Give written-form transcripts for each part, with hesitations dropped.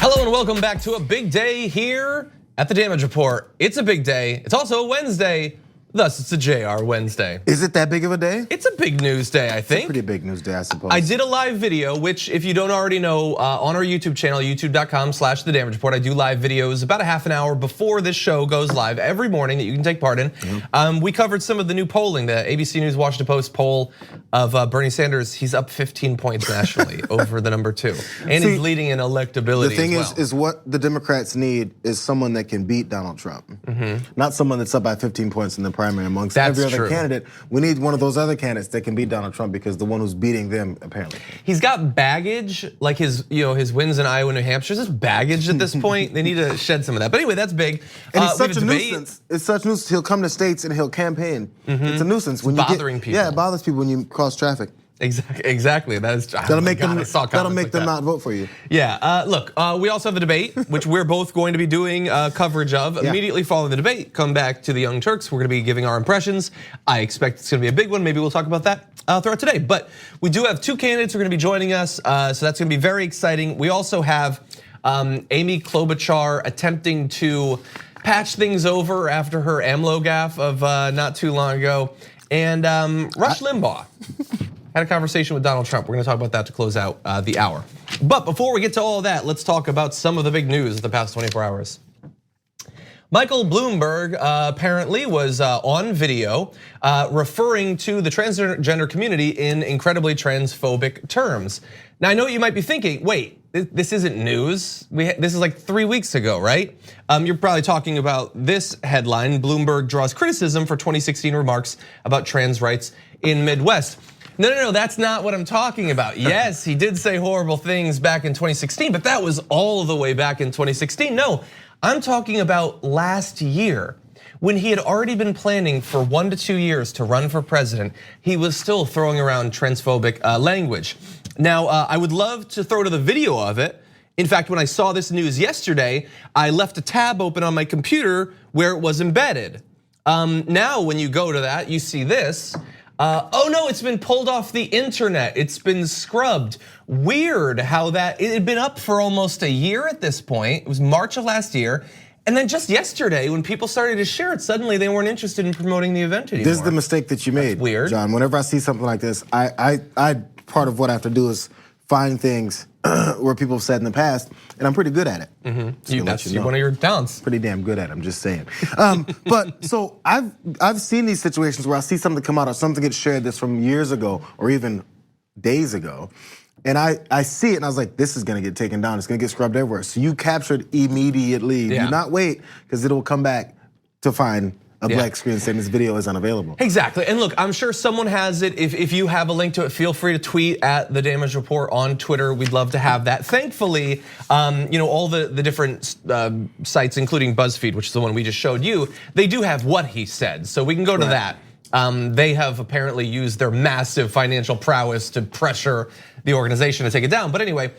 Hello and welcome back to a big day here at the Damage Report. It's a big day. It's also a Wednesday. Thus, it's a JR Wednesday. Is it that big of a day? It's a big news day, I think. It's a pretty big news day, I suppose. I did a live video, which if you don't already know, on our YouTube channel, youtube.com/The Damage Report, I do live videos about a half an hour before this show goes live every morning that you can take part in. We covered some of the new polling, the ABC News Washington Post poll of Bernie Sanders. He's up 15 points nationally over the number 2. And he's leading in electability. The thing as well. is what the Democrats need is someone that can beat Donald Trump. Not someone that's up by 15 points in the primary amongst every other candidate. We need one of those other candidates that can beat Donald Trump because the one who's beating them apparently. He's got baggage, like his wins in Iowa, New Hampshire. Is baggage at this point? They need to shed some of that. But anyway, that's big. And it's such a nuisance. It's such a nuisance. He'll come to states and he'll campaign. It's a nuisance when bothering people. Yeah, it bothers people when you cross traffic. Exactly. That is. That'll make them not vote for you. Yeah. Look, we also have the debate, which we're both going to be doing coverage of. Immediately following the debate, come back to the Young Turks. We're going to be giving our impressions. I expect it's going to be a big one. Maybe we'll talk about that throughout today. But we do have 2 candidates who are going to be joining us, so that's going to be very exciting. We also have Amy Klobuchar attempting to patch things over after her AMLO gaffe of not too long ago, and Rush Limbaugh had a conversation with Donald Trump. We're gonna talk about that to close out the hour. But before we get to all of that, let's talk about some of the big news of the past 24 hours. Michael Bloomberg apparently was on video referring to the transgender community in incredibly transphobic terms. Now I know what you might be thinking, wait, this isn't news. This is like 3 weeks ago, right? You're probably talking about this headline, Bloomberg draws criticism for 2016 remarks about trans rights in Midwest. No, that's not what I'm talking about. Yes, he did say horrible things back in 2016, but that was all the way back in 2016. No, I'm talking about last year when he had already been planning for 1 to 2 years to run for president. He was still throwing around transphobic language. Now, I would love to throw to the video of it. In fact, when I saw this news yesterday, I left a tab open on my computer where it was embedded. Now, when you go to that, you see this. Oh no, it's been pulled off the internet. It's been scrubbed. Weird how it had been up for almost a year at this point. It was March of last year. And then just yesterday, when people started to share it, suddenly they weren't interested in promoting the event anymore. This is the mistake that you made, weird. John. Whenever I see something like this, part of what I have to do is find things where people have said in the past, and I'm pretty good at it. That's one of your talents. Pretty damn good at it, I'm just saying. But so I've seen these situations where I see something come out or something gets shared that's from years ago or even days ago. And I see it and I was like, this is gonna get taken down. It's gonna get scrubbed everywhere. So you captured immediately. Do not wait, because it'll come back to find a black screen saying this video is unavailable. Exactly, and look, I'm sure someone has it. If you have a link to it, feel free to tweet at The Damage Report on Twitter. We'd love to have that. Thankfully, all the different sites, including BuzzFeed, which is the one we just showed you, they do have what he said, so we can go to that. They have apparently used their massive financial prowess to pressure the organization to take it down. But anyway,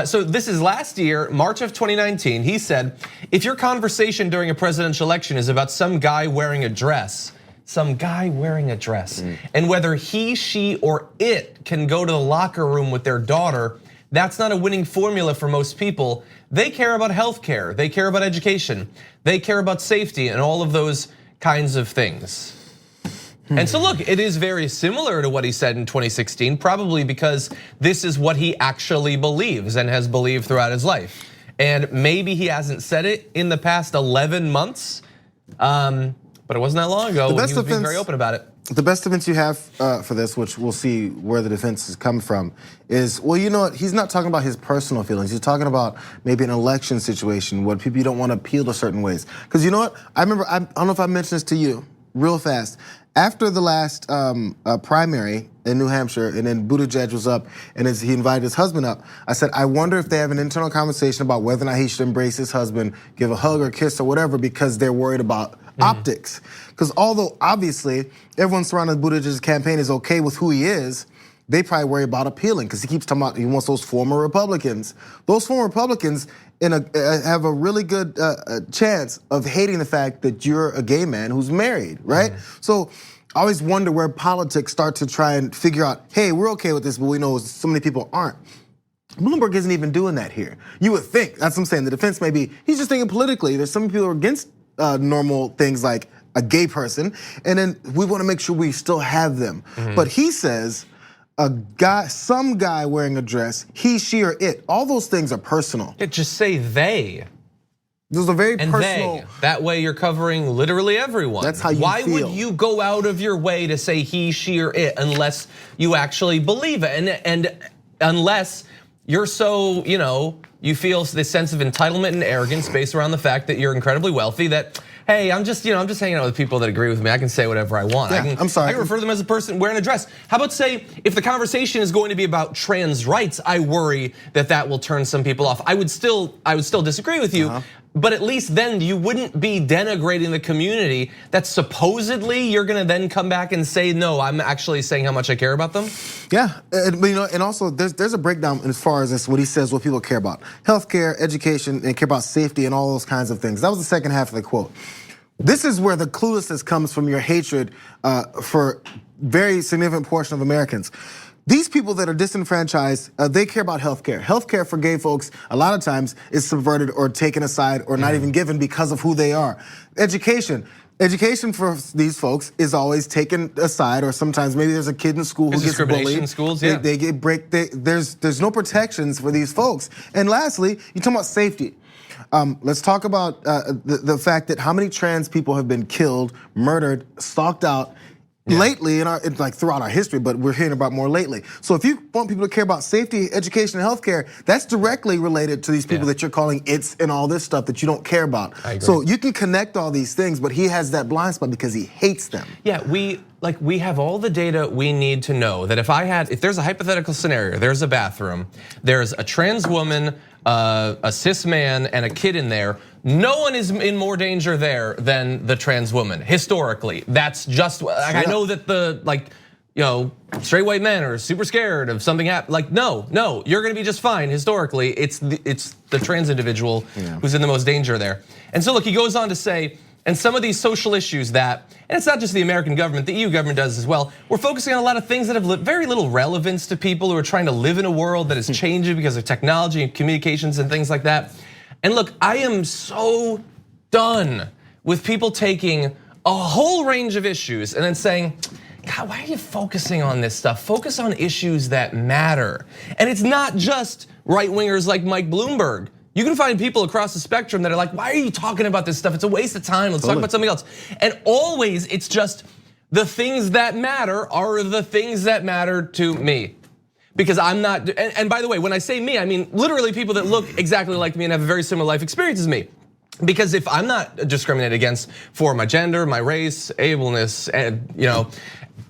so this is last year, March of 2019. He said, if your conversation during a presidential election is about some guy wearing a dress, and whether he, she, or it can go to the locker room with their daughter, that's not a winning formula for most people. They care about healthcare, they care about education, they care about safety and all of those kinds of things. And so look, it is very similar to what he said in 2016, probably because this is what he actually believes and has believed throughout his life. And maybe he hasn't said it in the past 11 months, but it wasn't that long ago when he was being very open about it. The best defense you have for this, which we'll see where the defense has come from, is, well, you know what, he's not talking about his personal feelings. He's talking about maybe an election situation where people, you don't want to appeal to certain ways. Because you know what, I remember, I don't know if I mentioned this to you real fast. After the last primary in New Hampshire, and then Buttigieg was up, and he invited his husband up, I said, I wonder if they have an internal conversation about whether or not he should embrace his husband, give a hug or kiss or whatever, because they're worried about optics. Because although obviously everyone surrounding Buttigieg's campaign is okay with who he is, they probably worry about appealing, because he keeps talking about he wants those former Republicans. Those former Republicans have a really good chance of hating the fact that you're a gay man who's married, right? So I always wonder where politics start to try and figure out, hey, we're okay with this, but we know so many people aren't. Bloomberg isn't even doing that here. You would think, that's what I'm saying, the defense may be, he's just thinking politically. There's some people who are against normal things like a gay person, and then we wanna make sure we still have them. But he says, some guy wearing a dress, he, she, or it, all those things are personal. Yeah, just say they. Those are very and personal. They. That way you're covering literally everyone. That's how you Why feel. would you go out of your way to say he, she, or it unless you actually believe it? And unless you're so, you feel this sense of entitlement and arrogance based around the fact that you're incredibly wealthy that, hey, I'm just hanging out with people that agree with me. I can say whatever I want. Yeah, I'm sorry. I can refer to them as a person wearing a dress. How about say, if the conversation is going to be about trans rights, I worry that will turn some people off. I would still disagree with you. But at least then you wouldn't be denigrating the community that supposedly you're gonna then come back and say, no, I'm actually saying how much I care about them. Yeah, and also there's a breakdown as far as this, what he says, what people care about. Healthcare, education, and care about safety and all those kinds of things. That was the second half of the quote. This is where the cluelessness comes from, your hatred for very significant portion of Americans. These people that are disenfranchised, they care about healthcare. Healthcare for gay folks, a lot of times, is subverted or taken aside or not even given because of who they are. Education for these folks is always taken aside, or sometimes maybe there's a kid in school who gets bullied. In schools, yeah. They get there's no protections for these folks. And lastly, you talk about safety. Let's talk about the fact that how many trans people have been killed, murdered, stalked out lately like throughout our history, but we're hearing about more lately. So if you want people to care about safety, education, and healthcare, that's directly related to these people that you're calling it's and all this stuff that you don't care about. So you can connect all these things, but he has that blind spot because he hates them. Yeah, we have all the data we need to know that if there's a hypothetical scenario, there's a bathroom, there's a trans woman, a cis man, and a kid in there, no one is in more danger there than the trans woman, historically. That's just, I know that straight white men are super scared of something happening. No, you're gonna be just fine historically. It's the trans individual who's in the most danger there. And so look, he goes on to say, and some of these social issues and it's not just the American government, the EU government does as well. We're focusing on a lot of things that have very little relevance to people who are trying to live in a world that is changing because of technology and communications and things like that. And look, I am so done with people taking a whole range of issues and then saying, God, why are you focusing on this stuff? Focus on issues that matter. And it's not just right-wingers like Mike Bloomberg. You can find people across the spectrum that are like, why are you talking about this stuff? It's a waste of time, let's talk about something else. And always it's just the things that matter are the things that matter to me. Because I'm not, and by the way, when I say me, I mean literally people that look exactly like me and have a very similar life experience as me. Because if I'm not discriminated against for my gender, my race, ableness, and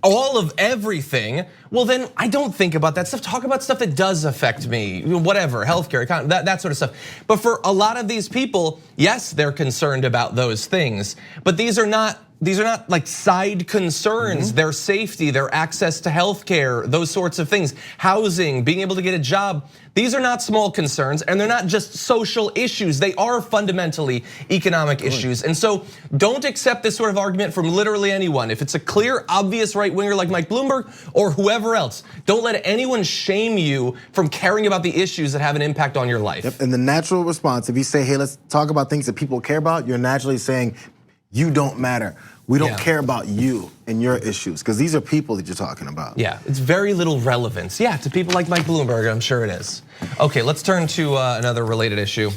all of everything, well then I don't think about that stuff. Talk about stuff that does affect me, whatever, healthcare, that sort of stuff. But for a lot of these people, yes, they're concerned about those things, but these are not like side concerns. Their safety, their access to healthcare, those sorts of things, housing, being able to get a job. These are not small concerns, and they're not just social issues. They are fundamentally economic issues. And so don't accept this sort of argument from literally anyone. If it's a clear, obvious right-winger like Mike Bloomberg or whoever else, don't let anyone shame you from caring about the issues that have an impact on your life. And the natural response, if you say, hey, let's talk about things that people care about, you're naturally saying, you don't matter. We don't care about you and your issues, because these are people that you're talking about. Yeah, it's very little relevance. Yeah, to people like Mike Bloomberg, I'm sure it is. Okay, let's turn to another related issue.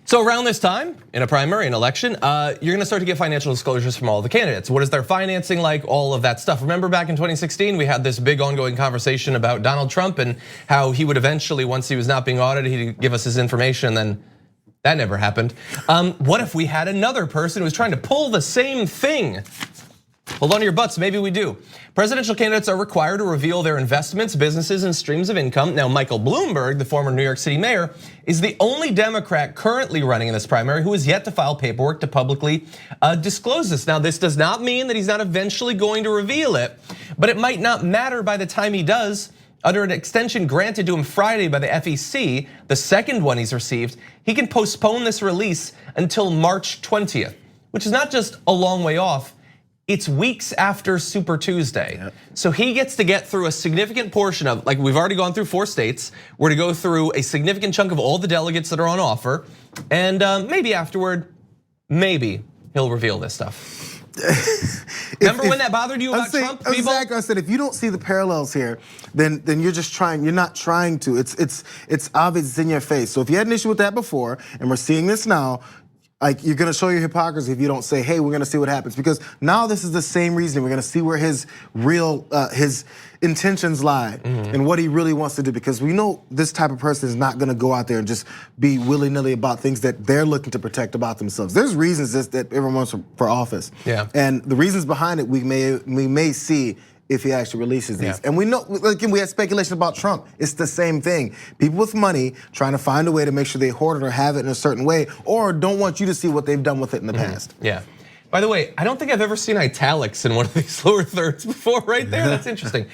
So around this time, in a primary, an election, you're gonna start to get financial disclosures from all the candidates. What is their financing like, all of that stuff. Remember back in 2016, we had this big ongoing conversation about Donald Trump and how he would eventually, once he was not being audited, he'd give us his information, and then that never happened. What if we had another person who was trying to pull the same thing? Hold on to your butts, maybe we do. Presidential candidates are required to reveal their investments, businesses, and streams of income. Now, Michael Bloomberg, the former New York City mayor, is the only Democrat currently running in this primary who has yet to file paperwork to publicly disclose this. Now, this does not mean that he's not eventually going to reveal it, but it might not matter by the time he does. Under an extension granted to him Friday by the FEC, the second one he's received, he can postpone this release until March 20th, which is not just a long way off, it's weeks after Super Tuesday. Yep. So he gets to get through a significant portion of, like we've already gone through 4 states. We're to go through a significant chunk of all the delegates that are on offer. And maybe afterward, maybe he'll reveal this stuff. Remember when that bothered you about Trump? Exactly. I said if you don't see the parallels here, then you're just trying. You're not trying to. It's obvious. It's in your face. So if you had an issue with that before, and we're seeing this now, like you're gonna show your hypocrisy if you don't say, hey, we're gonna see what happens. Because now this is the same reasoning. We're gonna see where his real his intentions lie and what he really wants to do. Because we know this type of person is not gonna go out there and just be willy-nilly about things that they're looking to protect about themselves. There's reasons that everyone wants for office. Yeah. And the reasons behind it we may see if he actually releases these. Yeah. And we know, again, we had speculation about Trump. It's the same thing. People with money trying to find a way to make sure they hoard it or have it in a certain way, or don't want you to see what they've done with it in the past. Yeah. By the way, I don't think I've ever seen italics in one of these lower thirds before right there. That's interesting.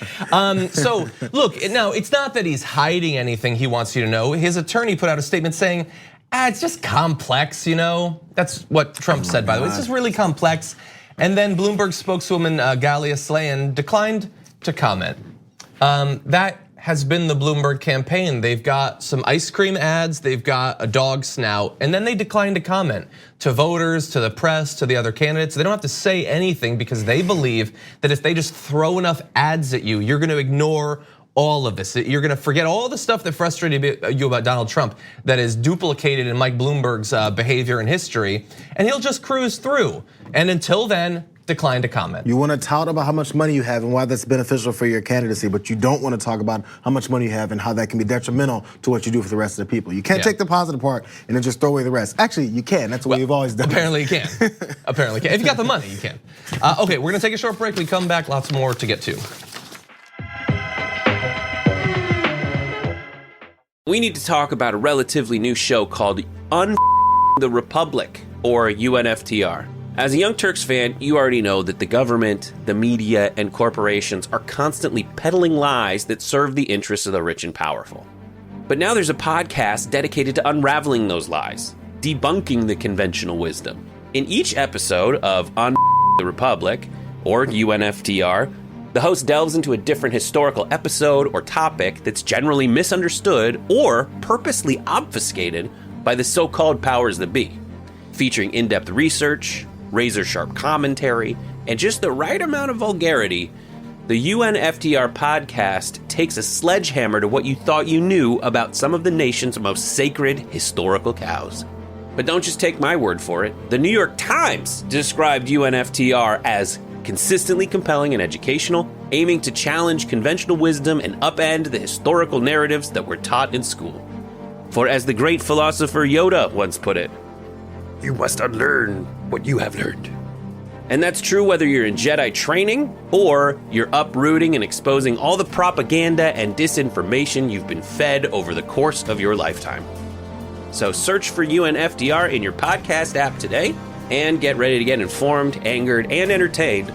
So look, now it's not that he's hiding anything he wants you to know. His attorney put out a statement saying, it's just complex, you know? That's what Trump said, by the way. It's just really complex. And then Bloomberg spokeswoman Galia Slayan declined to comment. That has been the Bloomberg campaign. They've got some ice cream ads, they've got a dog snout, and then they decline to comment to voters, to the press, to the other candidates. They don't have to say anything because they believe that if they just throw enough ads at you, you're gonna ignore all of this. You're gonna forget all the stuff that frustrated you about Donald Trump that is duplicated in Mike Bloomberg's behavior and history, and he'll just cruise through. And until then, decline to comment. You wanna tout about how much money you have and why that's beneficial for your candidacy, but you don't wanna talk about how much money you have and how that can be detrimental to what you do for the rest of the people. You can't take the positive part and then just throw away the rest. Actually, you can, that's what you've always done. Apparently you can, apparently you can. If you got the money, you can. Okay, we're gonna take a short break, we come back, lots more to get to. We need to talk about a relatively new show called the Republic, or UNFTR. As a Young Turks fan, you already know that the government, the media, and corporations are constantly peddling lies that serve the interests of the rich and powerful. But now there's a podcast dedicated to unraveling those lies, debunking the conventional wisdom. In each episode of the Republic, or UNFTR, the host delves into a different historical episode or topic that's generally misunderstood or purposely obfuscated by the so-called powers that be, featuring in-depth research, razor-sharp commentary, and just the right amount of vulgarity. The UNFTR podcast takes a sledgehammer to what you thought you knew about some of the nation's most sacred historical cows. But don't just take my word for it. The New York Times described UNFTR as consistently compelling and educational, aiming to challenge conventional wisdom and upend the historical narratives that were taught in school. For as the great philosopher Yoda once put it, you must unlearn what you have learned. And that's true whether you're in Jedi training or you're uprooting and exposing all the propaganda and disinformation you've been fed over the course of your lifetime. So search for UNFTR in your podcast app today and get ready to get informed, angered, and entertained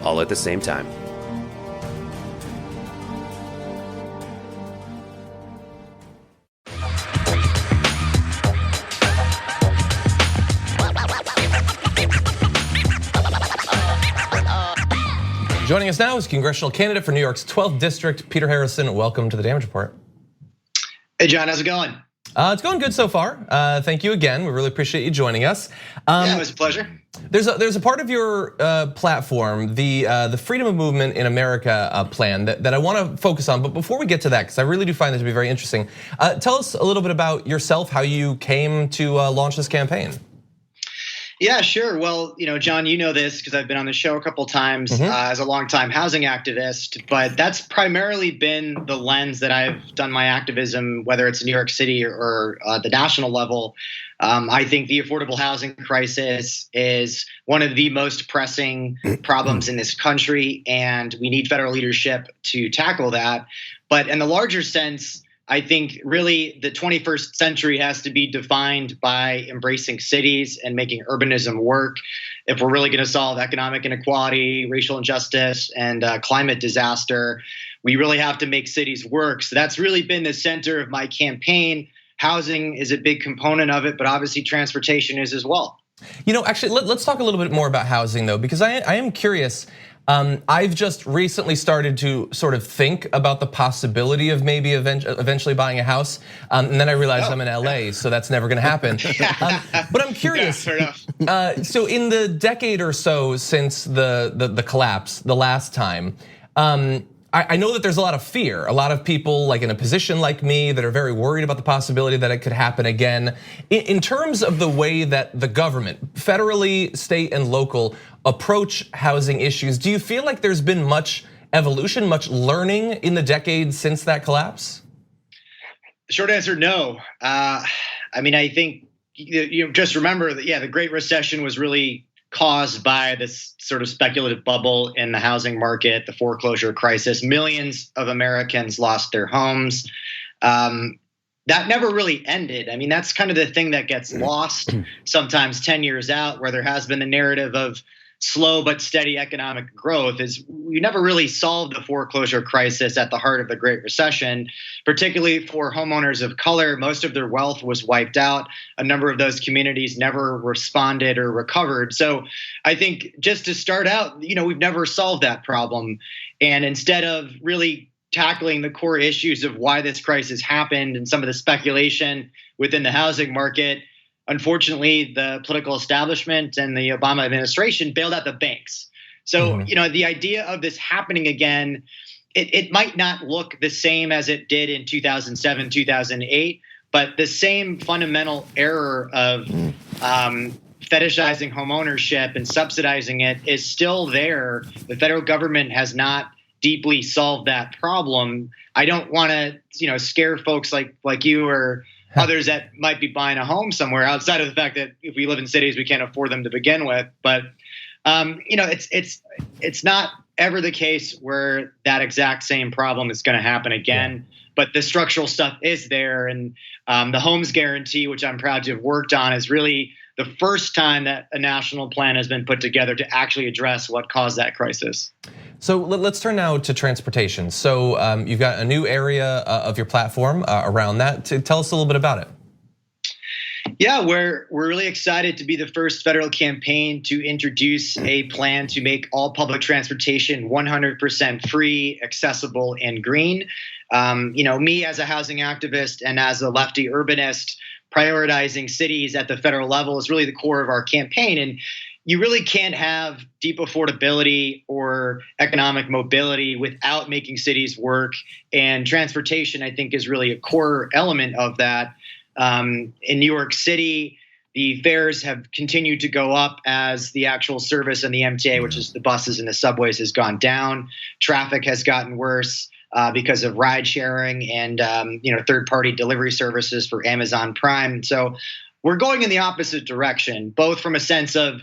all at the same time. Joining us now is congressional candidate for New York's 12th district, Peter Harrison. Welcome to the Damage Report. Hey John, how's it going? It's going good so far. Thank you again. We really appreciate you joining us. Yeah, it was a pleasure. There's a part of your platform, the Freedom of Movement in America plan that I want to focus on. But before we get to that, because I really do find it to be very interesting, tell us a little bit about yourself, how you came to launch this campaign. Yeah, sure. Well, John, you know this because I've been on the show a couple times as a longtime housing activist, but that's primarily been the lens that I've done my activism, whether it's in New York City or the national level. I think the affordable housing crisis is one of the most pressing problems in this country, and we need federal leadership to tackle that. But in the larger sense, I think really the 21st century has to be defined by embracing cities and making urbanism work. If we're really going to solve economic inequality, racial injustice, and climate disaster, we really have to make cities work. So that's really been the center of my campaign. Housing is a big component of it, but obviously transportation is as well. Actually, let's talk a little bit more about housing though, because I am curious. I've just recently started to sort of think about the possibility of maybe eventually buying a house, and then I realized I'm in LA, so that's never going to happen. But I'm curious. Yeah, fair enough. So in the decade or so since the collapse, the last time, I know that there's a lot of fear. A lot of people like in a position like me that are very worried about the possibility that it could happen again. In terms of the way that the government, federally, state, and local, approach housing issues, do you feel like there's been much evolution, much learning in the decades since that collapse? Short answer, no. I think you just remember that, the Great Recession was really caused by this sort of speculative bubble in the housing market, the foreclosure crisis. Millions of Americans lost their homes. That never really ended. That's kind of the thing that gets lost sometimes 10 years out, where there has been the narrative of slow but steady economic growth, is we never really solved the foreclosure crisis at the heart of the Great Recession, particularly for homeowners of color. Most of their wealth was wiped out. A number of those communities never responded or recovered. So I think just to start out, we've never solved that problem. And instead of really tackling the core issues of why this crisis happened and some of the speculation within the housing market, unfortunately, the political establishment and the Obama administration bailed out the banks. So, the idea of this happening again, it might not look the same as it did in 2007, 2008, but the same fundamental error of fetishizing homeownership and subsidizing it is still there. The federal government has not deeply solved that problem. I don't want to, scare folks like you or others that might be buying a home somewhere, outside of the fact that if we live in cities, we can't afford them to begin with. But it's not ever the case where that exact same problem is going to happen again. Yeah. But the structural stuff is there, and the homes guarantee, which I'm proud to have worked on, is really the first time that a national plan has been put together to actually address what caused that crisis. So let's turn now to transportation. So you've got a new area of your platform around that. Tell us a little bit about it. Yeah, we're really excited to be the first federal campaign to introduce a plan to make all public transportation 100% free, accessible, and green. Me as a housing activist and as a lefty urbanist, prioritizing cities at the federal level is really the core of our campaign. And you really can't have deep affordability or economic mobility without making cities work. And transportation, I think, is really a core element of that. In New York City, the fares have continued to go up as the actual service and the MTA, which is the buses and the subways, has gone down. Traffic has gotten worse because of ride sharing and third-party delivery services for Amazon Prime. So we're going in the opposite direction, both from a sense of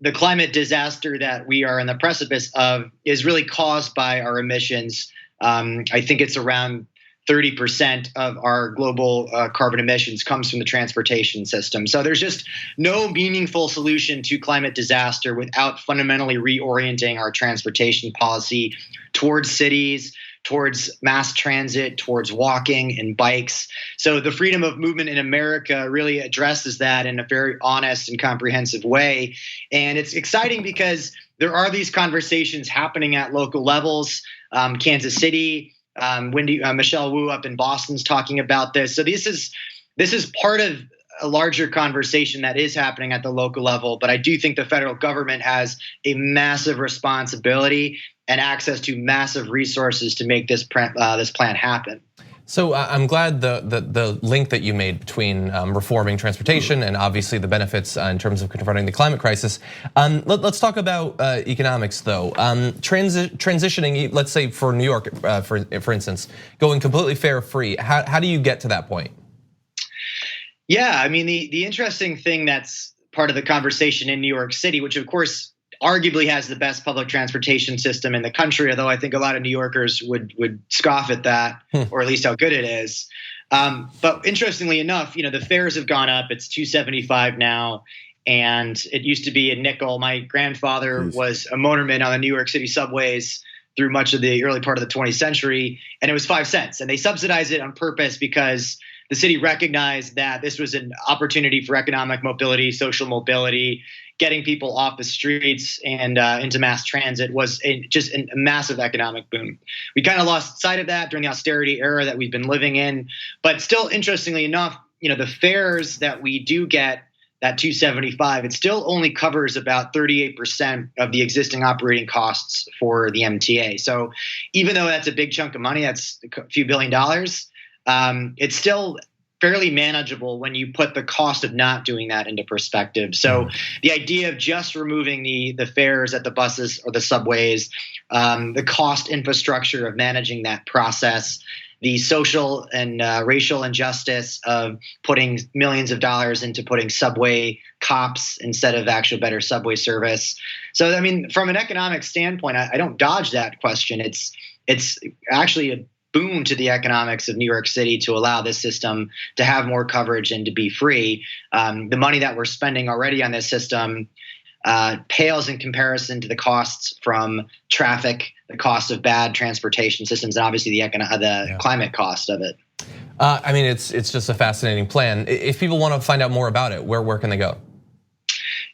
the climate disaster that we are in the precipice of is really caused by our emissions. I think it's around 30% of our global carbon emissions comes from the transportation system. So there's just no meaningful solution to climate disaster without fundamentally reorienting our transportation policy towards cities, towards mass transit, towards walking and bikes. So the freedom of movement in America really addresses that in a very honest and comprehensive way. And it's exciting because there are these conversations happening at local levels. Kansas City, Michelle Wu up in Boston's talking about this. So this is part of a larger conversation that is happening at the local level. But I do think the federal government has a massive responsibility and access to massive resources to make this plan happen. So I'm glad the link that you made between reforming transportation and obviously the benefits in terms of confronting the climate crisis. Let's talk about economics though. Transitioning, let's say for New York, for instance, going completely fare free. How do you get to that point? Yeah, the interesting thing that's part of the conversation in New York City, which of course arguably has the best public transportation system in the country, although I think a lot of New Yorkers would scoff at that, or at least how good it is. But interestingly enough, the fares have gone up. It's $2.75 now, and it used to be a nickel. My grandfather was a motorman on the New York City subways through much of the early part of the 20th century, and it was 5 cents. And they subsidized it on purpose because the city recognized that this was an opportunity for economic mobility, social mobility, getting people off the streets and into mass transit was just a massive economic boom. We kind of lost sight of that during the austerity era that we've been living in. But still, interestingly enough, the fares that we do get, that $275, it still only covers about 38% of the existing operating costs for the MTA. So even though that's a big chunk of money, that's a few $billion, it's still fairly manageable when you put the cost of not doing that into perspective. So the idea of just removing the fares at the buses or the subways, the cost infrastructure of managing that process, the social and racial injustice of putting millions of dollars into putting subway cops instead of actual better subway service. So, I mean, from an economic standpoint, I don't dodge that question. It's actually a boon to the economics of New York City to allow this system to have more coverage and to be free. The money that we're spending already on this system pales in comparison to the costs from traffic, the cost of bad transportation systems, and obviously the climate cost of it. I mean, it's just a fascinating plan. If people want to find out more about it, where can they go?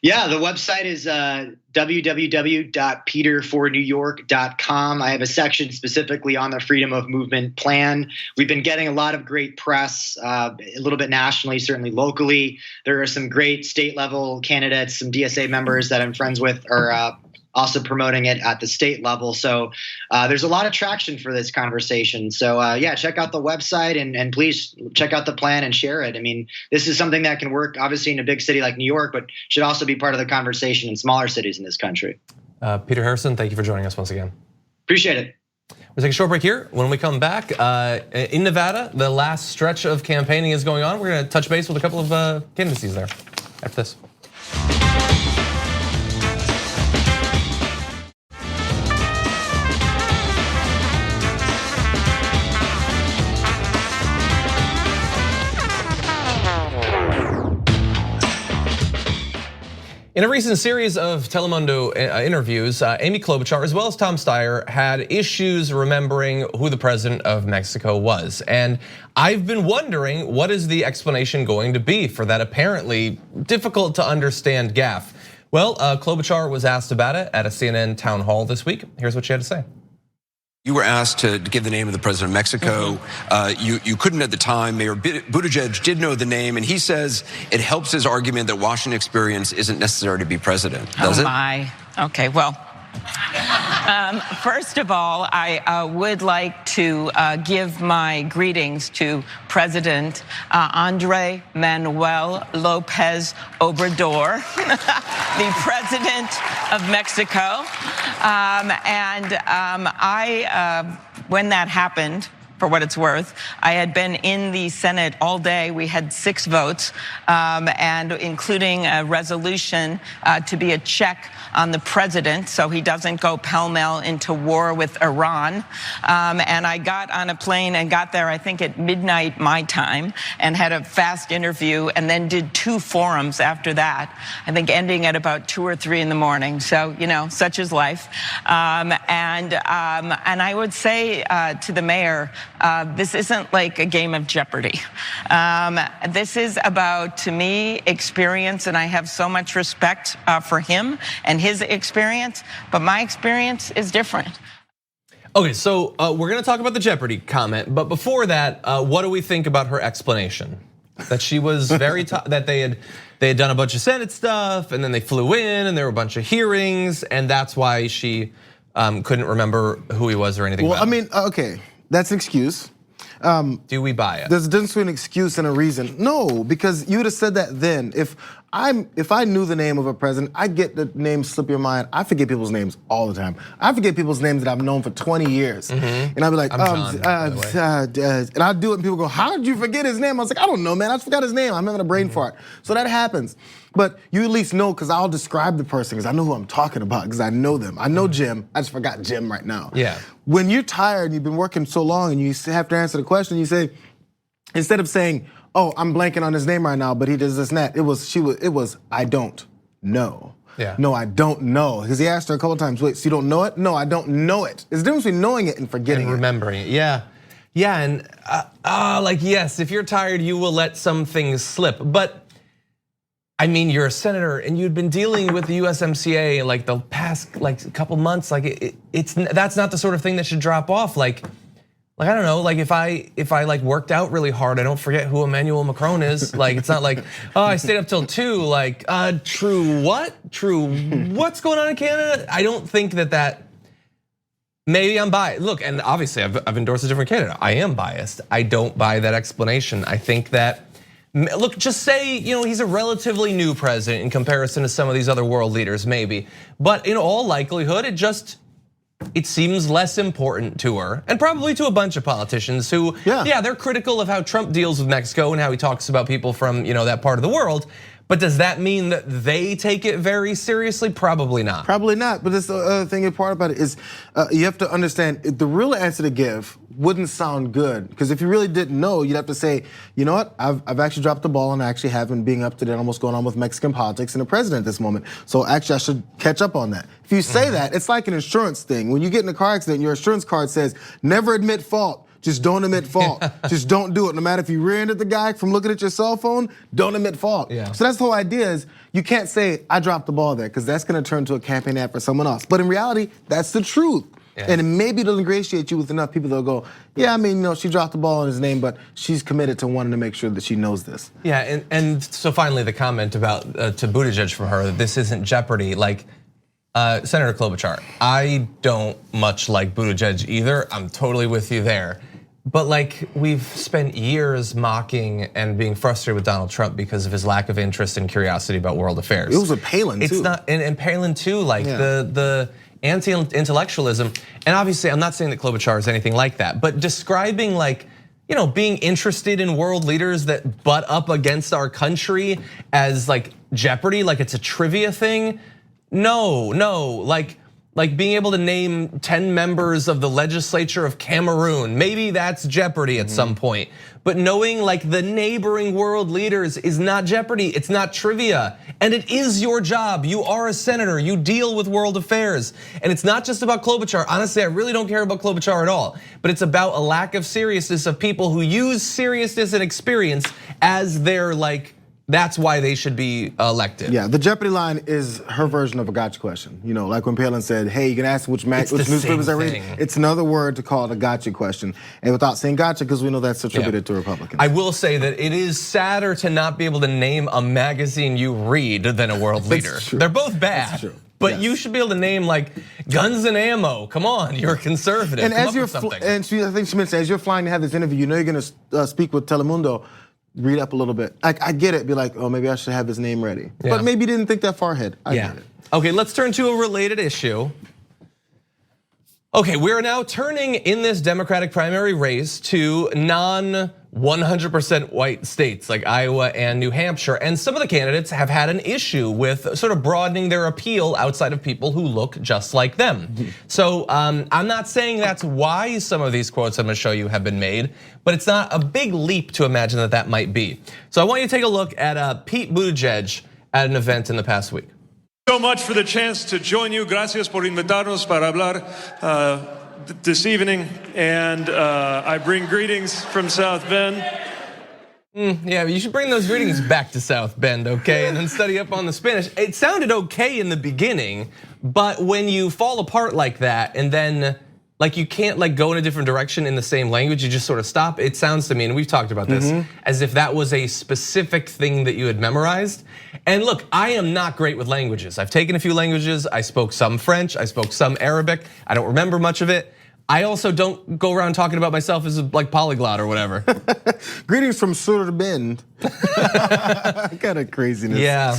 Yeah, the website is www.peterfornewyork.com. I have a section specifically on the freedom of movement plan. We've been getting a lot of great press, a little bit nationally, certainly locally. There are some great state level candidates, some DSA members that I'm friends with are also promoting it at the state level. So there's a lot of traction for this conversation. So yeah, check out the website and please check out the plan and share it. I mean, this is something that can work obviously in a big city like New York, but should also be part of the conversation in smaller cities in this country. Peter Harrison, thank you for joining us once again. Appreciate it. We'll take a short break here. When we come back, in Nevada, the last stretch of campaigning is going on. We're gonna touch base with a couple of candidacies there after this. In a recent series of Telemundo interviews, Amy Klobuchar, as well as Tom Steyer, had issues remembering who the president of Mexico was. And I've been wondering, what is the explanation going to be for that apparently difficult to understand gaffe? Well, Klobuchar was asked about it at a CNN town hall this week. Here's what she had to say. You were asked to give the name of the president of Mexico. You couldn't at the time. Mayor Buttigieg did know the name, and he says it helps his argument that Washington experience isn't necessary to be president. Does it? Oh my. Okay, well, first of all, I would like to give my greetings to President Andre Manuel Lopez Obrador, the president of Mexico. When that happened, for what it's worth, I had been in the Senate all day. We had 6 votes, and including a resolution to be a check on the president so he doesn't go pell-mell into war with Iran. And I got on a plane and got there, I think, at midnight my time, and had a fast interview, and then did 2 forums after that, I think ending at about 2 or 3 in the morning. So, such is life. And I would say to the mayor, this isn't like a game of Jeopardy. This is about, to me, experience, and I have so much respect for him and his experience, but my experience is different. Okay, so we're gonna talk about the Jeopardy comment, but before that, what do we think about her explanation? That she was very, that they had done a bunch of Senate stuff, and then they flew in, and there were a bunch of hearings, and that's why she couldn't remember who he was or anything. Well, about I mean, okay, that's an excuse. Do we buy it? There's a difference between an excuse and a reason. No, because you would have said that then. If I knew the name of a president, I get the name slip your mind. I forget people's names all the time. I forget people's names that I've known for 20 years. And I'd be like, John, and I'd do it and people go, how did you forget his name? I was like, I don't know, man, I just forgot his name. I'm having a brain fart. So that happens. But you at least know, because I'll describe the person, because I know who I'm talking about, because I know them. I know Jim, I just forgot Jim right now. Yeah. When you're tired and you've been working so long and you have to answer the question, you say, instead of saying, oh, I'm blanking on his name right now, but he does this and that. It was, I don't know. Yeah. No, I don't know. Because he asked her a couple times, wait, so you don't know it? No, I don't know it. There's a difference between knowing it and forgetting and remembering it. Yeah. Yeah, and like, yes, if you're tired, you will let some things slip. But I mean, you're a senator and you'd been dealing with the USMCA like the past like couple months. Like that's not the sort of thing that should drop off. Like I don't know, like if I like worked out really hard, I don't forget who Emmanuel Macron is. Like it's not like, oh, I stayed up till 2. Like true what? True what's going on in Canada? I don't think that. Maybe I'm biased. Look, and obviously I've endorsed a different candidate. I am biased. I don't buy that explanation. I think that, look, just say, he's a relatively new president in comparison to some of these other world leaders, maybe. But in all likelihood, it seems less important to her, and probably to a bunch of politicians who, they're critical of how Trump deals with Mexico and how he talks about people from that part of the world. But does that mean that they take it very seriously? Probably not. Probably not. But the other thing, and part about it is you have to understand the real answer to give wouldn't sound good, because if you really didn't know, you'd have to say, you know what? I've actually dropped the ball and I actually haven't being up to date on what's going on with Mexican politics and the president at this moment. So actually, I should catch up on that. If you say that, it's like an insurance thing. When you get in a car accident, your insurance card says, never admit fault. Just don't admit fault. Just don't do it. No matter if you rear-ended the guy from looking at your cell phone, don't admit fault. Yeah. So that's the whole idea is you can't say, I dropped the ball there, because that's gonna turn to a campaign ad for someone else. But in reality, that's the truth. Yeah. And maybe it'll ingratiate you with enough people that'll go, yeah, I mean, she dropped the ball on his name, but she's committed to wanting to make sure that she knows this. Yeah, and so finally the comment about to Buttigieg from her, that this isn't Jeopardy. Like, Senator Klobuchar, I don't much like Buttigieg either. I'm totally with you there. But like, we've spent years mocking and being frustrated with Donald Trump because of his lack of interest and curiosity about world affairs. It was with Palin too. It's not, and Palin too, like the anti-intellectualism. And obviously, I'm not saying that Klobuchar is anything like that, but describing like, being interested in world leaders that butt up against our country as like Jeopardy, like it's a trivia thing. No, like being able to name 10 members of the legislature of Cameroon, maybe that's Jeopardy at some point. But knowing like the neighboring world leaders is not Jeopardy, it's not trivia. And it is your job, you are a senator, you deal with world affairs. And it's not just about Klobuchar, honestly, I really don't care about Klobuchar at all. But it's about a lack of seriousness of people who use seriousness and experience as their like, that's why they should be elected. Yeah, the Jeopardy line is her version of a gotcha question. Like when Palin said, hey, you can ask which newspapers I read. It's another word to call it a gotcha question. And without saying gotcha, because we know that's attributed to Republicans. I will say that it is sadder to not be able to name a magazine you read than a world leader. They're both bad. That's true. But you should be able to name like guns and ammo. Come on, you're a conservative. And as you're, I think she mentioned, as you're flying to have this interview, you're gonna speak with Telemundo. Read up a little bit. I get it. Be like, oh, maybe I should have his name ready. But maybe you didn't think that far ahead. I get it. Okay, let's turn to a related issue. Okay, we're now turning in this Democratic primary race to non-100% white states like Iowa and New Hampshire. And some of the candidates have had an issue with sort of broadening their appeal outside of people who look just like them. So I'm not saying that's why some of these quotes I'm gonna show you have been made, but it's not a big leap to imagine that that might be. So I want you to take a look at Pete Buttigieg at an event in the past week. So much for the chance to join you. Gracias por invitarnos para hablar this evening. And I bring greetings from South Bend. Yeah, you should bring those greetings back to South Bend, okay? And then study up on the Spanish. It sounded okay in the beginning, but when you fall apart like that and then like you can't like go in a different direction in the same language, you just sort of stop. It sounds to me, and we've talked about this, as if that was a specific thing that you had memorized. And look, I am not great with languages. I've taken a few languages. I spoke some French, I spoke some Arabic. I don't remember much of it. I also don't go around talking about myself as like polyglot or whatever. Greetings from South Bend. Kind of craziness. Yeah,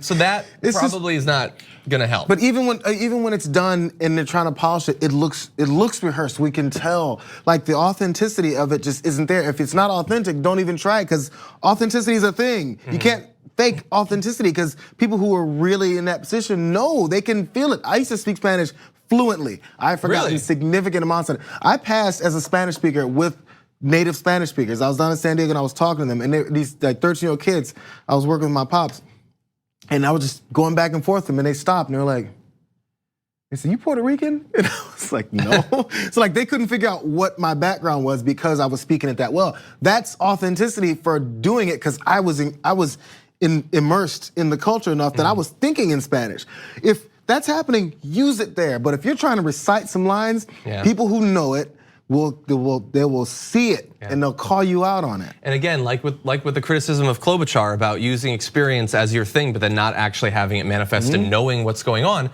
so that probably is not gonna help. But even when it's done and they're trying to polish it, it looks rehearsed. We can tell like the authenticity of it just isn't there. If it's not authentic, don't even try it, because authenticity is a thing. You can't fake authenticity, because people who are really in that position know, they can feel it. I used to speak Spanish fluently. I've forgotten significant amounts of it. I passed as a Spanish speaker with native Spanish speakers. I was down in San Diego and I was talking to them, and these like 13-year-old kids, I was working with my pops, and I was just going back and forth with them, and they stopped and they were like, They said, you Puerto Rican? And I was like, no. So like they couldn't figure out what my background was because I was speaking it that well. That's authenticity for doing it because I was immersed in the culture enough that I was thinking in Spanish. If that's happening, use it there. But if you're trying to recite some lines, people who know it, they will see it and they'll call you out on it. And again, like with the criticism of Klobuchar about using experience as your thing, but then not actually having it manifest and knowing what's going on.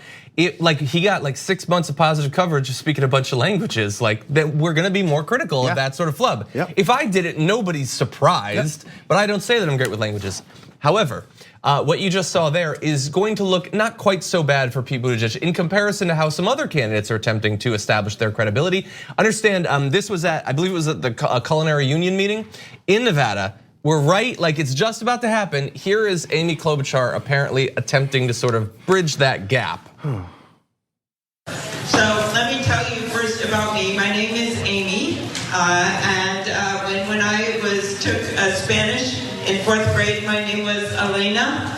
Like he got like 6 months of positive coverage just speaking a bunch of languages. Like that, we're gonna be more critical of that sort of flub. If I did it, nobody's surprised. But I don't say that I'm great with languages. However, what you just saw there is going to look not quite so bad for Pete Buttigieg in comparison to how some other candidates are attempting to establish their credibility. Understand, this was at, I believe it was at the Culinary Union meeting in Nevada. We're right, like it's just about to happen. Here is Amy Klobuchar apparently attempting to sort of bridge that gap. So let me tell you first about me. My name is Amy, and when I took Spanish in 4th grade, my name was Elena.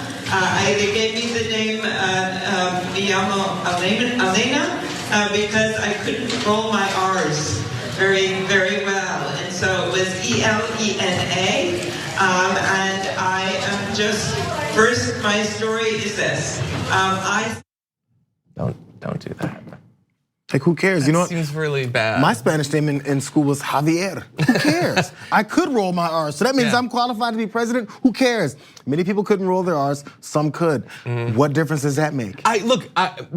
They gave me the name me llamo Elena because I couldn't roll my R's very, very well, and so it was E-L-E-N-A. And I am just first. My story is this. Don't do that. Like who cares? You know what? Seems really bad. My Spanish name in school was Javier. Who cares? I could roll my R's, so that means I'm qualified to be president. Who cares? Many people couldn't roll their R's, some could. What difference does that make? Look at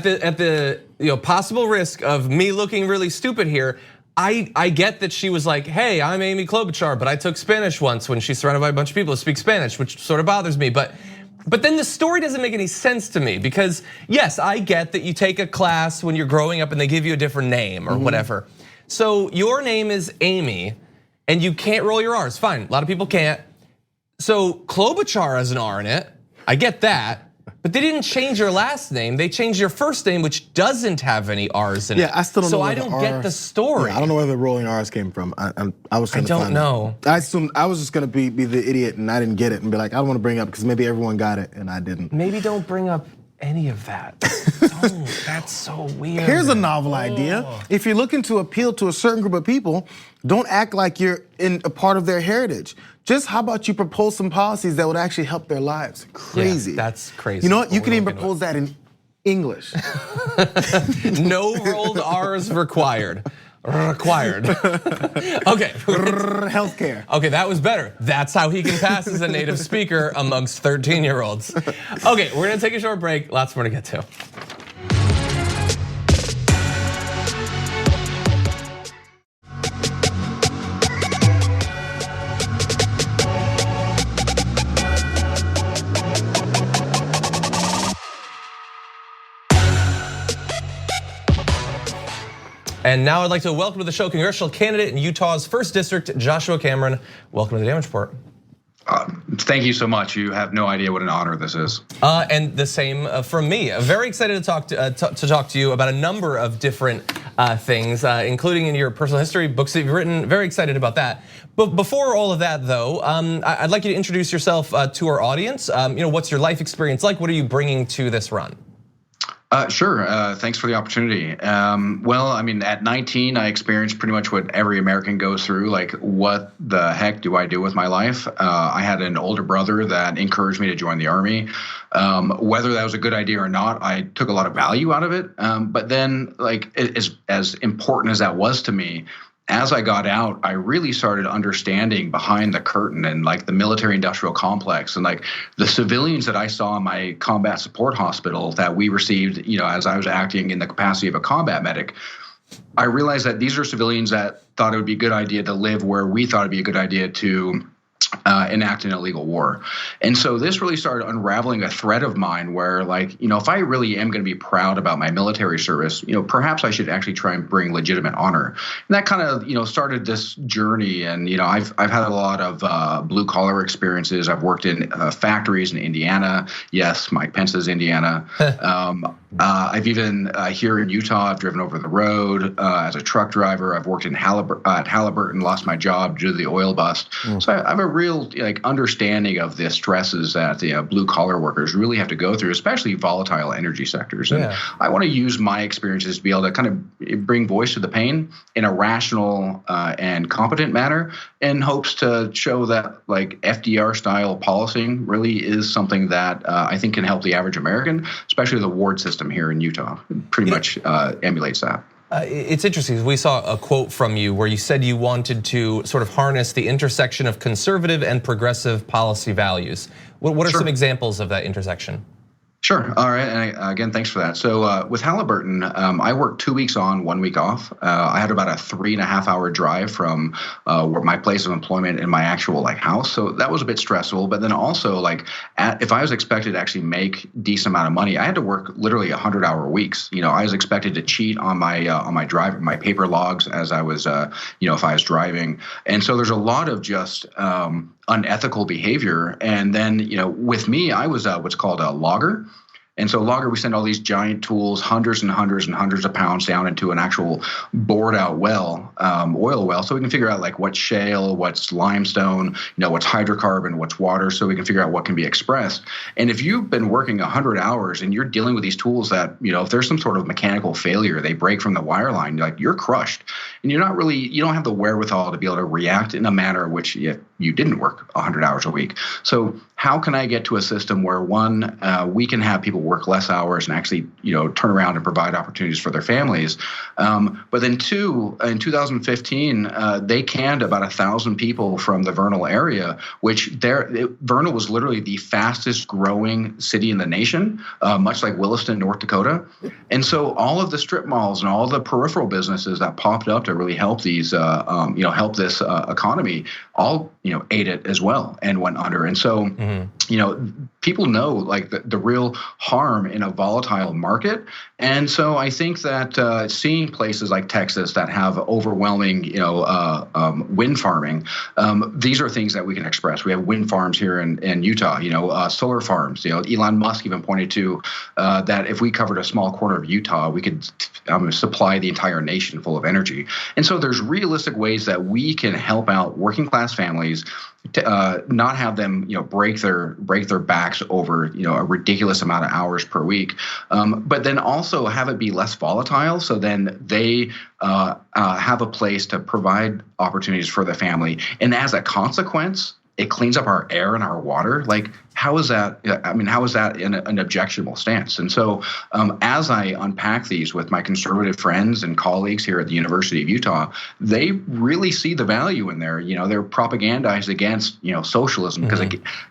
the possible risk of me looking really stupid here. I get that she was like, hey, I'm Amy Klobuchar, but I took Spanish once when she's surrounded by a bunch of people who speak Spanish, which sort of bothers me. But then the story doesn't make any sense to me because yes, I get that you take a class when you're growing up and they give you a different name or whatever. So your name is Amy and you can't roll your R's, fine, a lot of people can't. So Klobuchar has an R in it, I get that. But they didn't change your last name. They changed your first name, which doesn't have any R's in it. Yeah, I still don't know. So I don't get the story. Yeah, I don't know where the rolling R's came from. I was trying to find don't know. I assumed I was just gonna be the idiot and I didn't get it and be like, I don't want to bring it up because maybe everyone got it and I didn't. Maybe don't bring up any of that. That's so weird. Here's a novel idea. If you're looking to appeal to a certain group of people, don't act like you're in a part of their heritage. Just how about you propose some policies that would actually help their lives? Crazy. Yeah, that's crazy. You know what? You can even propose that in English. No rolled R's required. Required. Okay. Healthcare. Okay, that was better. That's how he can pass as a native speaker amongst 13-year-olds. Okay, we're gonna take a short break. Lots more to get to. And now I'd like to welcome to the show congressional candidate in Utah's 1st District, Joshua Cameron. Welcome to the Damage Report. Thank you so much. You have no idea what an honor this is. And the same from me. Very excited to talk to you about a number of different things, including in your personal history, books that you've written. Very excited about that. But before all of that, though, I'd like you to introduce yourself to our audience. What's your life experience like? What are you bringing to this run? Sure, thanks for the opportunity. Well, I mean, at 19, I experienced pretty much what every American goes through, like what the heck do I do with my life? I had an older brother that encouraged me to join the Army. Whether that was a good idea or not, I took a lot of value out of it. But then, like, as important as that was to me, as I got out, I really started understanding behind the curtain and like the military industrial complex and like the civilians that I saw in my combat support hospital that we received, as I was acting in the capacity of a combat medic. I realized that these are civilians that thought it would be a good idea to live where we thought it'd be a good idea to enact an illegal war. And so this really started unraveling a thread of mine where, like, if I really am going to be proud about my military service, perhaps I should actually try and bring legitimate honor. And that kind of, started this journey. And, I've had a lot of blue collar experiences. I've worked in factories in Indiana. Yes, Mike Pence's Indiana. I've even here in Utah, I've driven over the road as a truck driver. I've worked in at Halliburton, lost my job due to the oil bust. So I have a real real like understanding of the stresses that the blue collar workers really have to go through, especially volatile energy sectors. And I want to use my experiences to be able to kind of bring voice to the pain in a rational and competent manner, in hopes to show that like FDR style policing really is something that I think can help the average American, especially the ward system here in Utah. It pretty much emulates that. It's interesting. We saw a quote from you where you said you wanted to sort of harness the intersection of conservative and progressive policy values. What are some examples of that intersection? Sure. All right. And again, thanks for that. So with Halliburton, I worked 2 weeks on, 1 week off. I had about a 3.5 hour drive from my place of employment and my actual like house. So that was a bit stressful. But then also like if I was expected to actually make decent amount of money, I had to work literally 100-hour weeks. I was expected to cheat on my drive, my paper logs as I was, if I was driving. And so there's a lot of just unethical behavior. And then, with me, I was what's called a logger. And so logger, we send all these giant tools, hundreds and hundreds and hundreds of pounds down into an actual bored out well, oil well. So we can figure out like what's shale, what's limestone, what's hydrocarbon, what's water. So we can figure out what can be expressed. And if you've been working 100 hours and you're dealing with these tools that, if there's some sort of mechanical failure, they break from the wire line, like you're crushed. And you don't have the wherewithal to be able to react in a manner which you didn't work 100 hours a week. So how can I get to a system where one, we can have people work less hours and actually, turn around and provide opportunities for their families. But then two, in 2015, they canned about 1,000 people from the Vernal area, which Vernal was literally the fastest growing city in the nation, much like Williston, North Dakota. And so all of the strip malls and all the peripheral businesses that popped up to really help these, help this economy, all, ate it as well and went under. And so, people know like the real harm in a volatile market. And so I think that seeing places like Texas that have overwhelming, wind farming, these are things that we can express. We have wind farms here in Utah, solar farms. Elon Musk even pointed to that if we covered a small corner of Utah, we could supply the entire nation full of energy. And so there's realistic ways that we can help out working class families, to not have them, break their backs over, a ridiculous amount of hours per week, but then also have it be less volatile. So then they have a place to provide opportunities for the family, and as a consequence, it cleans up our air and our water. Like, how is that? How is that an objectionable stance? And so, as I unpack these with my conservative friends and colleagues here at the University of Utah, they really see the value in there. They're propagandized against, socialism because,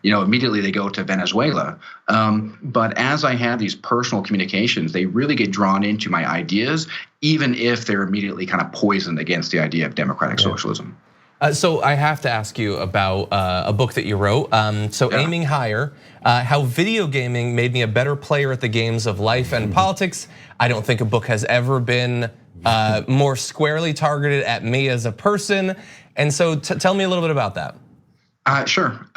immediately they go to Venezuela. But as I have these personal communications, they really get drawn into my ideas, even if they're immediately kind of poisoned against the idea of democratic socialism. So I have to ask you about a book that you wrote. Aiming Higher, how video gaming made me a better player at the games of life and politics. I don't think a book has ever been more squarely targeted at me as a person. And so tell me a little bit about that. Sure.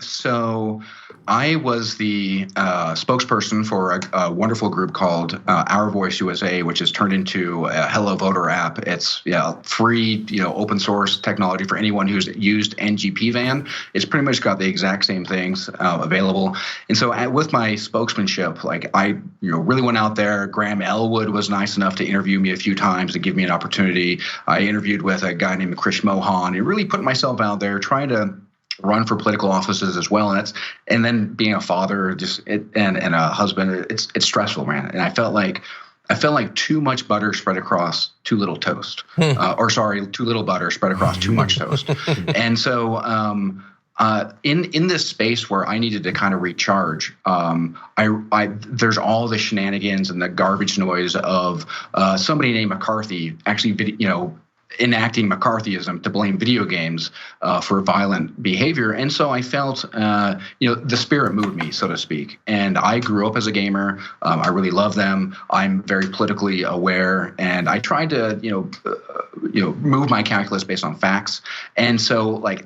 So I was the spokesperson for a wonderful group called Our Voice USA, which has turned into a Hello Voter app. It's free, open source technology for anyone who's used NGPVAN. It's pretty much got the exact same things available. And so with my spokesmanship, like I really went out there. Graham Elwood was nice enough to interview me a few times to give me an opportunity. I interviewed with a guy named Krish Mohan and really put myself out there trying to run for political offices as well, and then being a father, and a husband, it's stressful, man. And I felt like too much butter spread across too little toast, too little butter spread across too much toast. And so in this space where I needed to kind of recharge, there's all the shenanigans and the garbage noise of somebody named McCarthy actually, enacting McCarthyism to blame video games for violent behavior. And so I felt, the spirit moved me, so to speak. And I grew up as a gamer. I really love them. I'm very politically aware, and I tried to, move my calculus based on facts. And so, like,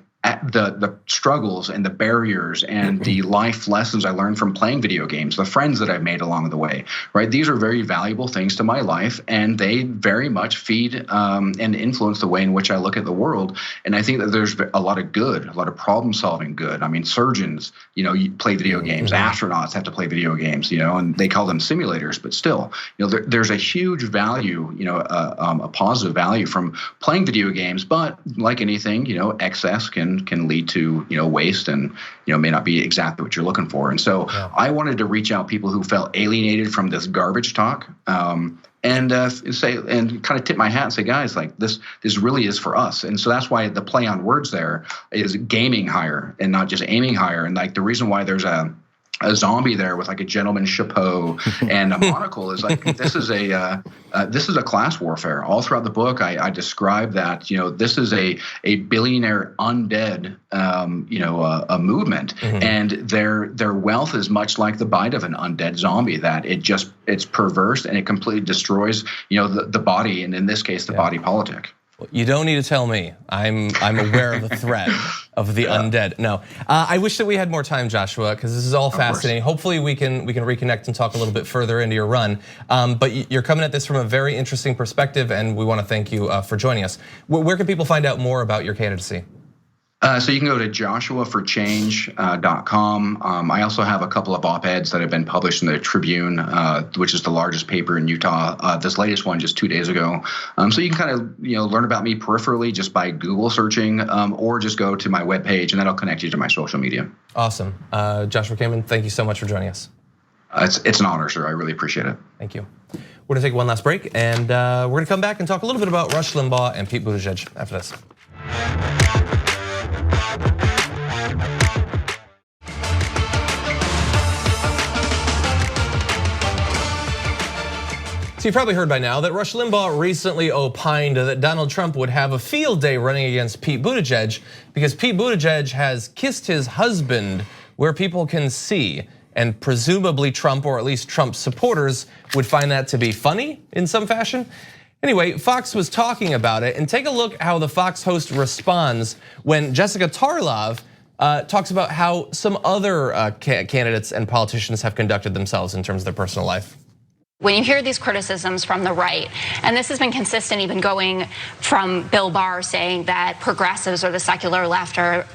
the struggles and the barriers and the life lessons I learned from playing video games, the friends that I've made along the way, right? These are very valuable things to my life, and they very much feed and influence the way in which I look at the world. And I think that there's a lot of good, a lot of problem solving good. I mean, surgeons, you play video games, astronauts have to play video games, and they call them simulators, but still, there's a huge value, a positive value from playing video games. But like anything, excess can lead to waste and may not be exactly what you're looking for. And so I wanted to reach out people who felt alienated from this garbage talk, and say and kind of tip my hat and say, guys, like this really is for us. And so that's why the play on words there is gaming higher and not just aiming higher. And like the reason why there's a zombie there with like a gentleman's chapeau and a monocle is like this is a class warfare. All throughout the book, I describe that this is a billionaire undead a movement, and their wealth is much like the bite of an undead zombie, that it's perverse and it completely destroys the body, and in this case the body politic. You don't need to tell me. I'm aware of the threat of the undead. No, I wish that we had more time, Joshua, because this is all fascinating. Hopefully we can reconnect and talk a little bit further into your run. But you're coming at this from a very interesting perspective, and we want to thank you for joining us. Where can people find out more about your candidacy? So you can go to joshuaforchange.com. I also have a couple of op-eds that have been published in the Tribune, which is the largest paper in Utah. This latest one just 2 days ago. So you can kind of learn about me peripherally just by Google searching, or just go to my webpage and that'll connect you to my social media. Awesome, Joshua Kamen, thank you so much for joining us. It's an honor, sir. I really appreciate it. Thank you. We're gonna take one last break, and we're gonna come back and talk a little bit about Rush Limbaugh and Pete Buttigieg after this. So you've probably heard by now that Rush Limbaugh recently opined that Donald Trump would have a field day running against Pete Buttigieg because Pete Buttigieg has kissed his husband where people can see, and presumably Trump, or at least Trump supporters, would find that to be funny in some fashion. Anyway, Fox was talking about it, and take a look how the Fox host responds when Jessica Tarlov talks about how some other candidates and politicians have conducted themselves in terms of their personal life. When you hear these criticisms from the right, and this has been consistent even going from Bill Barr saying that progressives or the secular left are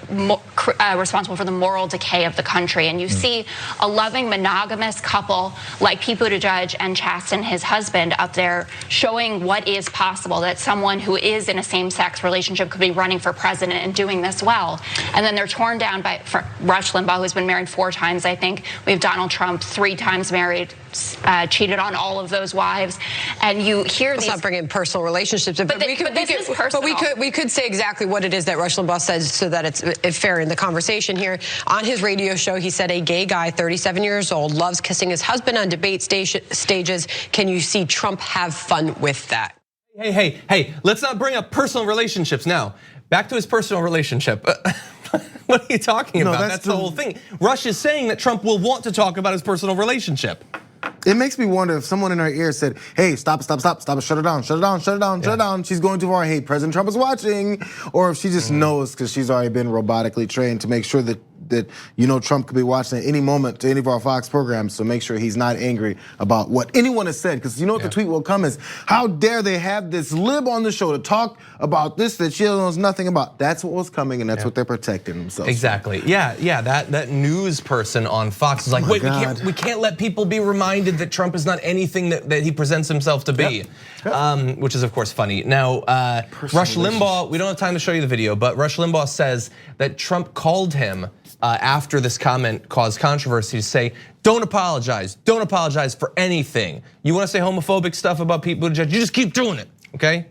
responsible for the moral decay of the country, and you see a loving monogamous couple like Pete Buttigieg and Chasten, his husband, up there showing what is possible, that someone who is in a same-sex relationship could be running for president and doing this well. And then they're torn down by Rush Limbaugh, who's been married 4 times, I think. We have Donald Trump, 3 times married, cheated on all of those wives, and you hear these. Let's not bring in personal relationships, but we could say exactly what it is that Rush Limbaugh says so that it's fair in the conversation here. On his radio show, he said a gay guy, 37 years old, loves kissing his husband on debate stages. Can you see Trump have fun with that? Hey, let's not bring up personal relationships now. Back to his personal relationship. What are you talking about? That's the whole thing. Rush is saying that Trump will want to talk about his personal relationship. It makes me wonder if someone in her ear said, hey, stop, shut it down. She's going too far. Hey, President Trump is watching. Or if she just knows because she's already been robotically trained to make sure that Trump could be watching at any moment to any of our Fox programs, so make sure he's not angry about what anyone has said. Because what the tweet will come is, how dare they have this lib on the show to talk about this that she knows nothing about. That's what was coming, and that's what they're protecting themselves. Exactly. Yeah. That news person on Fox is like, wait, we can't let people be reminded that Trump is not anything that he presents himself to be, which is of course funny. Now, Rush Limbaugh, we don't have time to show you the video, but Rush Limbaugh says that Trump called him after this comment caused controversy to say, don't apologize for anything. You wanna say homophobic stuff about Pete Buttigieg, you just keep doing it, okay?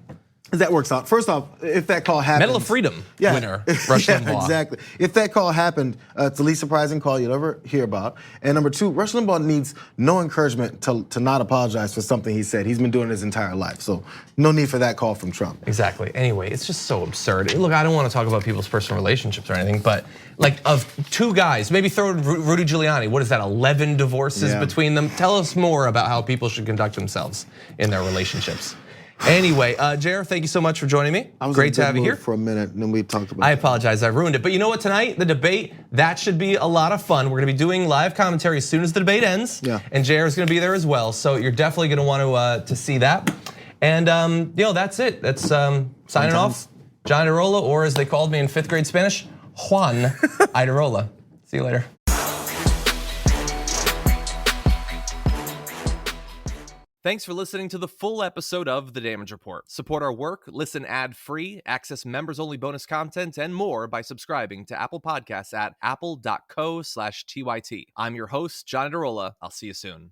That works out. First off, if that call happened, Medal of Freedom winner, Rush Limbaugh. Exactly. If that call happened, it's the least surprising call you'll ever hear about. And number 2, Rush Limbaugh needs no encouragement to not apologize for something he said. He's been doing it his entire life, so no need for that call from Trump. Exactly. Anyway, it's just so absurd. Look, I don't want to talk about people's personal relationships or anything, but like of 2 guys, maybe throw in Rudy Giuliani. What is that? 11 divorces between them. Tell us more about how people should conduct themselves in their relationships. Anyway, JR, thank you so much for joining me. I was great to have you here for a minute, and then we talked about. I apologize, I ruined it. But you know what? Tonight, the debate, that should be a lot of fun. We're going to be doing live commentary as soon as the debate ends. Yeah. And JR is going to be there as well. So you're definitely going to want to see that. And that's it. That's signing off. John Idarola, or as they called me in 5th grade Spanish, Juan Idarola. See you later. Thanks for listening to the full episode of The Damage Report. Support our work, listen ad-free, access members-only bonus content, and more by subscribing to Apple Podcasts at apple.co/TYT. I'm your host, John Idarola. I'll see you soon.